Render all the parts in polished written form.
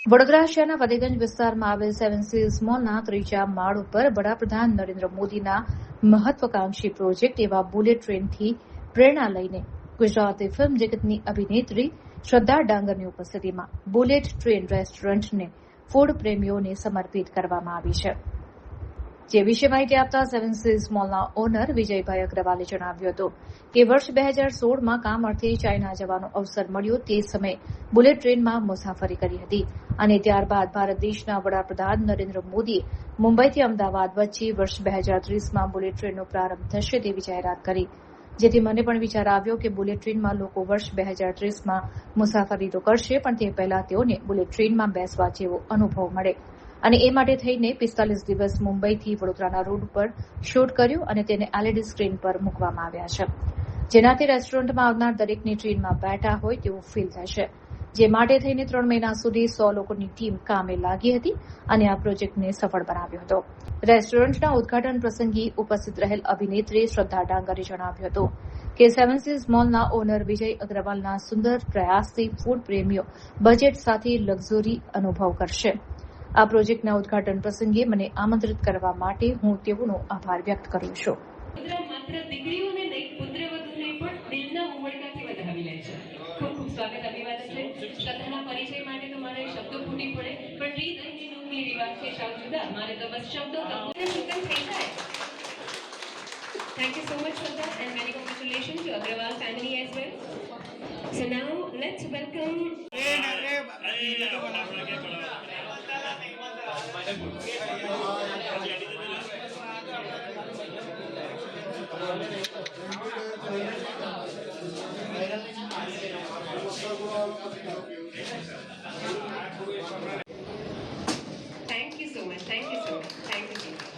વડોદરા શહેરના ફતેગંજ વિસ્તારમાં આવેલ સેવન સીઝ મોલના ત્રીજા માળ ઉપર વડાપ્રધાન નરેન્દ્ર મોદીના મહત્વાકાંક્ષી પ્રોજેક્ટ એવા બુલેટ ટ્રેનથી પ્રેરણા લઈને ગુજરાતી ફિલ્મ જગતની અભિનેત્રી શ્રદ્ધા ડાંગરની ઉપસ્થિતિમાં બુલેટ ટ્રેન રેસ્ટોરન્ટને ફૂડ પ્રેમીઓને સમર્પિત કરવામાં આવી છે. જે વિશે માહિતી આપતા સેવન સીઝ મોલના ઓનર વિજયભાઈ અગ્રવાલે જણાવ્યું હતું કે વર્ષ 2016માં કામ અર્થે ચાઇના જવાનો અવસર મળ્યો તે સમયે બુલેટ ટ્રેનમાં મુસાફરી કરી હતી અને ત્યારબાદ ભારત દેશના વડાપ્રધાન નરેન્દ્ર મોદીએ મુંબઈથી અમદાવાદ વચ્ચે વર્ષ 2030માં બુલેટ ટ્રેનનો પ્રારંભ થશે તેવી જાહેરાત કરી, જેથી મને પણ વિચાર આવ્યો કે બુલેટ ટ્રેનમાં લોકો વર્ષ 2030માં મુસાફરી તો કરશે, પણ તે પહેલા તેઓને બુલેટ ટ્રેનમાં બેસવા જેવો અનુભવ મળે અને એ માટે થઈને 45 દિવસ મુંબઈથી વડોદરાના રોડ પર શૂટ કર્યું અને તેને એલઈડી સ્ક્રીન પર મૂકવામાં આવ્યા છે, જેનાથી રેસ્ટોરન્ટમાં આવનાર દરેકની ટ્રેનમાં બેઠા હોય તેવું ફીલ થશે. જે માટે થઈને 3 મહિના સુધી 100 લોકોની ટીમ કામે લાગી હતી અને આ પ્રોજેક્ટને સફળ બનાવ્યો હતો. રેસ્ટોરન્ટના ઉદઘાટન પ્રસંગે ઉપસ્થિત રહેલ અભિનેત્રી શ્રદ્ધા ડાંગરે જણાવ્યું હતું કે સેવન સીઝ મોલના ઓનર વિજય અગ્રવાલના સુંદર પ્રયાસથી ફૂડ પ્રેમીઓ બજેટ સાથે લક્ઝરી અનુભવ કરશે. આ પ્રોજેક્ટના ઉદઘાટન પ્રસંગે મને આમંત્રિત કરવા માટે હું તેઓનો આભાર વ્યક્ત કરું છું. માત્ર દીકરીઓને નહીં, પુત્રવધૂને પણ દિલના ઉમળકાથી વધાવી લે છે. ખૂબ ખૂબ સ્વાગત, અભિવાદન છે. શ્રદ્ધાના પરિચય માટે તો મારે શબ્દો ફૂટી પડે, પણ રીત અંગેનો ઉમલી રિવાજ છે સાવ જુદા. મારે તો બસ શબ્દો કબૂલે શુકન થઈ જાય. Thank you so much, Shraddha, and many congratulations to Agrawal family as well. So now let's welcome. Thank you so much. Thank you so much. Thank you so much.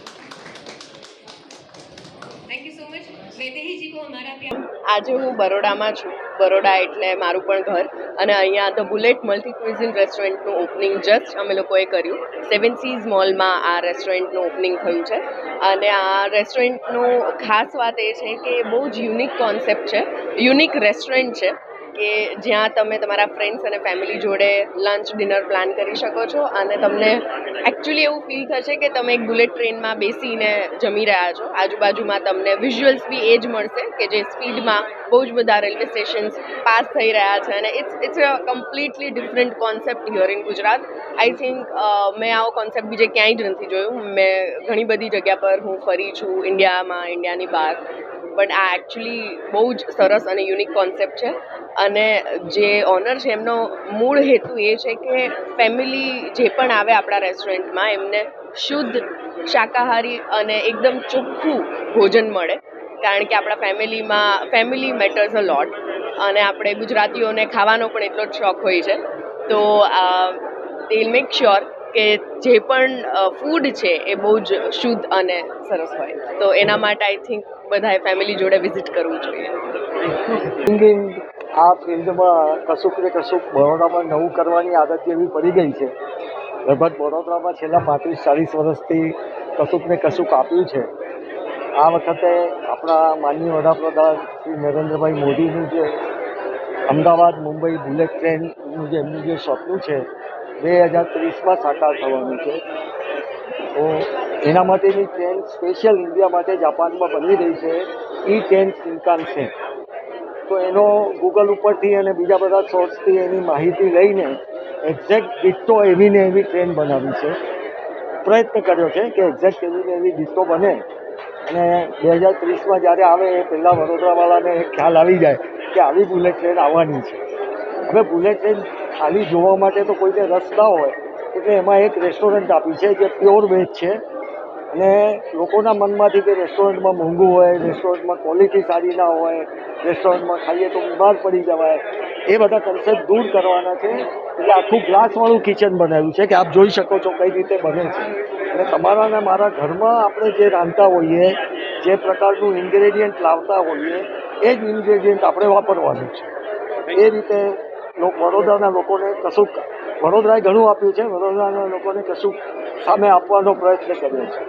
Thank you so much. Vaidehi जी को हमारा प्यार. આજે હું બરોડામાં છું. બરોડા એટલે મારું પણ ઘર, અને અહીંયા ધ બુલેટ મલ્ટી ક્વિઝિન રેસ્ટોરન્ટનું ઓપનિંગ જસ્ટ અમે લોકોએ કર્યું. સેવન સીઝ મોલમાં આ રેસ્ટોરન્ટનું ઓપનિંગ થયું છે, અને આ રેસ્ટોરન્ટનું ખાસ વાત એ છે કે બહુ જ યુનિક કોન્સેપ્ટ છે, યુનિક રેસ્ટોરન્ટ છે કે જ્યાં તમે તમારા ફ્રેન્ડ્સ અને ફેમિલી જોડે લંચ ડિનર પ્લાન કરી શકો છો, અને તમને એકચ્યુઅલી એવું ફીલ થશે કે તમે એક બુલેટ ટ્રેનમાં બેસીને જમી રહ્યા છો. આજુબાજુમાં તમને વિઝ્યુઅલ્સ બી એ જ મળશે કે જે સ્પીડમાં બહુ જ બધા રેલવે સ્ટેશન્સ પાસ થઈ રહ્યા છે, અને it's a completely different concept here in Gujarat. I think મેં આવો કોન્સેપ્ટ બીજે ક્યાંય જ નથી જોયું. મેં ઘણી બધી જગ્યા પર હું ફરી છું, ઇન્ડિયામાં, ઇન્ડિયાની બહાર, બટ આ એકચ્યુઅલી બહુ જ સરસ અને યુનિક કોન્સેપ્ટ છે. અને જે ઓનર છે એમનો મૂળ હેતુ એ છે કે ફેમિલી જે પણ આવે આપણા રેસ્ટોરન્ટમાં એમને શુદ્ધ શાકાહારી અને એકદમ ચોખ્ખું ભોજન મળે, કારણ કે આપણા ફેમિલી મેટર્સ અ લોટ, અને આપણે ગુજરાતીઓને ખાવાનો પણ એટલો જ શોખ હોય છે. તો દે વિલ મેક શ્યોર કે જે પણ ફૂડ છે એ બહુ જ શુદ્ધ અને સરસ હોય. તો એના માટે આઈ થિંક બધાએ ફેમિલી જોડે વિઝિટ કરવું જોઈએ. આ ફિલ્ડમાં કશુંક ને કશુંક બરોડામાં નવું કરવાની આદત એવી પડી ગઈ છે. લગભગ વડોદરામાં છેલ્લા 35-40 વર્ષથી કશુંક ને કશુંક આપ્યું છે. આ વખતે આપણા માનનીય વડાપ્રધાન શ્રી નરેન્દ્રભાઈ મોદીનું જે અમદાવાદ મુંબઈ બુલેટ ટ્રેનનું જે એમનું જે સપનું છે 2030માં સાકાર થવાનું છે. તો એના માટેની ટ્રેન સ્પેશિયલ ઇન્ડિયા માટે જાપાનમાં બની રહી છે, E10 શિન્કાનસેન. તો એનો ગૂગલ ઉપરથી અને બીજા બધા સોર્સથી એની માહિતી લઈને એક્ઝેક્ટ ડિટ્ટો એવી ને એવી ટ્રેન બનાવી છે. પ્રયત્ન કર્યો છે કે એક્ઝેક્ટ એવી ને એવી ડિટ્ટો બને, અને 2030માં જ્યારે આવે એ પહેલાં વડોદરાવાળાને ખ્યાલ આવી જાય કે આવી બુલેટ ટ્રેન આવવાની છે. હવે બુલેટ ટ્રેન ખાલી જોવા માટે તો કોઈને રસ ના હોય, એટલે એમાં એક રેસ્ટોરન્ટ આપી છે જે પ્યોર વેજ છે, અને લોકોના મનમાંથી કે રેસ્ટોરન્ટમાં મોંઘું હોય, રેસ્ટોરન્ટમાં ક્વોલિટી સારી ના હોય, રેસ્ટોરન્ટમાં ખાઈએ તો બીમાર પડી જવાય, એ બધા કન્સેપ્ટ દૂર કરવાના છે. એટલે આખું ગ્લાસવાળું કિચન બનાવ્યું છે કે આપ જોઈ શકો છો કઈ રીતે બને છે. અને તમારા ને મારા ઘરમાં આપણે જે રાંધતા હોઈએ, જે પ્રકારનું ઇન્ગ્રેડિયન્ટ લાવતા હોઈએ, એ જ ઇન્ગ્રેડિયન્ટ આપણે વાપરવાનું છે. એ રીતે વડોદરાના લોકોને કશુંક, વડોદરાએ ઘણું આપ્યું છે, વડોદરાના લોકોને કશુંક સામે આપવાનો પ્રયત્ન કર્યો છે.